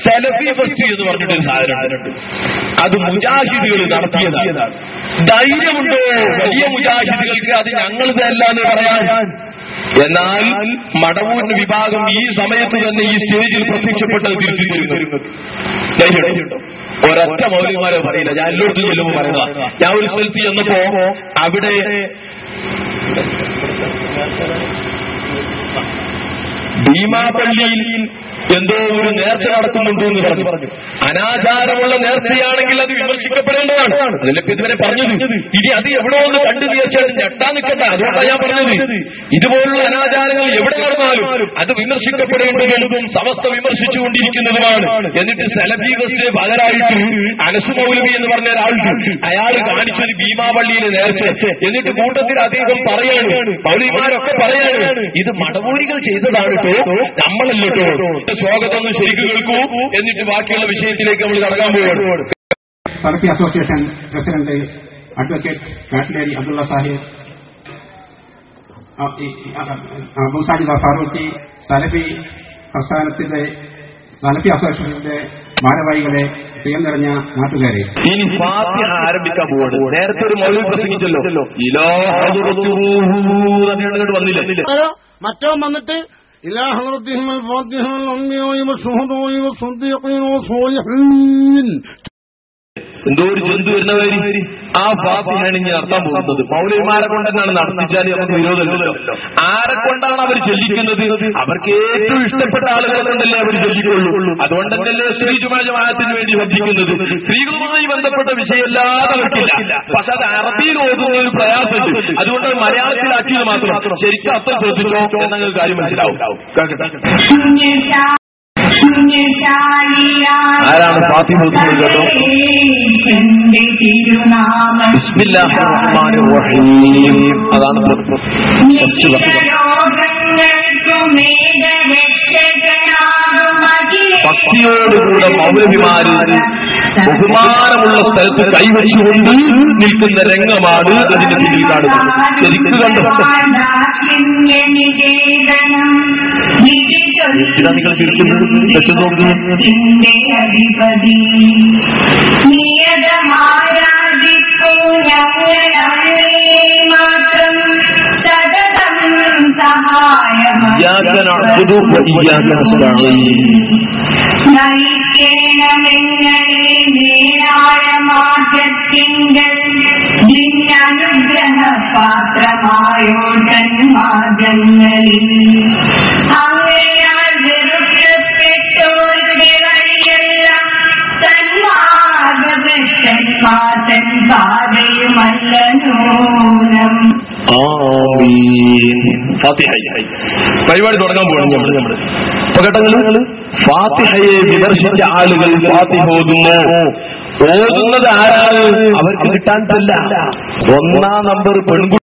സലഫി first എന്ന് പറഞ്ഞിട്ടൊരു സാധനമുണ്ട്. അത് മുജാഹിദുകൾ നടത്തിയതാണ്. ധൈര്യമുണ്ടോ വലിയ മുജാഹിദുകൾക്ക് അത് ഞങ്ങളതല്ല എന്ന് പറയാൻ? എന്നാൽ മടവൂരിന് വിഭാഗം ഈ സമയത്ത് തന്നെ ഈ സ്റ്റേജിൽ പ്രത്യക്ഷപ്പെട്ടത് തിരിച്ചു തരുന്നത് ധൈര്യമുണ്ടോ? ഒരൊറ്റ മൗലികമാരോ പറയില്ല. ഞാൻ എല്ലായിടത്തും ചെല്ലുമ്പോൾ പറയുന്നതാ. ഞാൻ ഒരു സ്ഥലത്ത് ചെന്നപ്പോ അവിടെ ഭീമാപള്ളിയിൽ എന്തോ ഒരു നേർച്ച നടക്കുന്നുണ്ട് എന്ന് പറഞ്ഞു. അനാചാരമുള്ള നേർച്ചയാണെങ്കിൽ അത് വിമർശിക്കപ്പെടേണ്ടതാണ്. അതിലൊക്കെ ഇതുവരെ പറഞ്ഞത്. ഇനി അത് എവിടെ ഒന്ന് കണ്ടു തീർച്ചയായിട്ടും ഞെട്ടാൻ നിൽക്കണ്ട. അതുകൊണ്ടാണ് ഞാൻ പറഞ്ഞത്, ഇതുപോലുള്ള അനാചാരങ്ങൾ എവിടെ നടന്നാലും അത് വിമർശിക്കപ്പെടേണ്ടതും സമസ്ത വിമർശിച്ചുകൊണ്ടിരിക്കുന്നതുമാണ്. എന്നിട്ട് സലഫി ഫസ്റ്റ് പകരായിട്ട് അനസ് മൗലവി എന്ന് പറഞ്ഞ ഒരാളുണ്ട്. അയാൾ കാണിച്ചത് ഭീമാപള്ളിയിലെ നേർച്ച. എന്നിട്ട് കൂട്ടത്തിൽ അദ്ദേഹം പറയാണ്, മൗലവിമാരൊക്കെ പറയാണ്, ഇത് മടവൂരികൾ ചെയ്തതാണ് കേട്ടോ, നമ്മളല്ലോ. സ്വാഗതം ശരിക്കും കേൾക്കൂ, എന്നിട്ട് ബാക്കിയുള്ള വിഷയത്തിലേക്ക് നമ്മൾ കടക്കാൻ പോവുകയാണ്. Salafi association president advocate Kattileri Abdulla Sahib, Musajida Farooqi, Salafi പ്രസ്ഥാനത്തിന്റെ സലഫി അസോസിയേഷന്റെ ഭാരവാഹികളെ, പ്രിയം നിറഞ്ഞ നാട്ടുകാരെ, ഇനി ഫാത്തിഹ ആരംഭിക്കാൻ പോവാണ്. നേരത്തെ ഒരു മൗലവി പ്രസംഗിച്ചല്ലോ, വന്നില്ല. മറ്റോ വന്നിട്ട് إلى حضرتهم الفاتحة والأنبياء والشهداء والصديقين والصالحين. എന്തോ ഒരു ജന്തു വരുന്നവര് ആ ഫാത്തിഹയാണ് ഇനി നടത്താൻ പോകുന്നത്. മൗലവിമാരെ കൊണ്ടെന്നാണ് നടത്തിച്ചാൽ നമുക്ക് വിരോധമില്ലല്ലോ. ആരെ കൊണ്ടാണ് അവർ ചൊല്ലിക്കുന്നത്? അവർക്ക് ഏറ്റവും ഇഷ്ടപ്പെട്ട ആളുകളെ കൊണ്ടല്ലേ അവർ ചൊല്ലിക്കൊള്ളൂ. അതുകൊണ്ടല്ലേ സ്ത്രീ ജുമാ ജമാഅത്തിന് വേണ്ടി ശ്രദ്ധിക്കുന്നത്. സ്ത്രീകളുമായി ബന്ധപ്പെട്ട വിഷയമല്ലാതെ അവർക്കില്ല. പക്ഷെ അത് അറബിയിൽ ഓതുന്ന ഒരു പ്രയാസമുണ്ട്. അതുകൊണ്ട് മലയാളത്തിലാക്കിയത് മാത്രം. ശരിക്കും അർത്ഥം ശ്രദ്ധിച്ചോ എന്നൊരു കാര്യം മനസ്സിലാവും. ആരാണ് ഫാത്തിഹ ഓതുന്നത് കേട്ടോ? ബിസ്മില്ലാഹിർ റഹ്മാനിർ റഹീം. അതാണ് ഭക്തിയോടുകൂടെ മൗലവിമാര് ബഹുമാനമുള്ള സ്ഥലത്ത് കൈവച്ചുകൊണ്ട് നിൽക്കുന്ന രംഗമാണ് അതിന്റെ പിന്നിൽ കാണുന്നത്. ശരിക്കും കണ്ടു. നിങ്ങൾ ചുരുക്കുന്നത് അനുഗ്രഹ പാത്രമായോ ജന്മജങ്ങളിൽ അങ്ങയാൽ വെറുക്കപ്പെട്ടോരുടെ വഴിയെല്ലാം തന്മാർഗഭ്രഷ്ടന്മാതൻ പാതയുമല്ല നൂനം. പരിപാടി തുടങ്ങാൻ പോകണം. നമ്മള് ഘട്ടങ്ങൾ ഫാത്തിഹയെ വിമർശിച്ച ആളുകൾ ഫാത്തിഹ ഓതുന്നു. ഓതുന്നത് ആരാണ്? അവർക്ക് കിട്ടാൻ ഒന്നാം നമ്പർ പെൺകുട്ടി.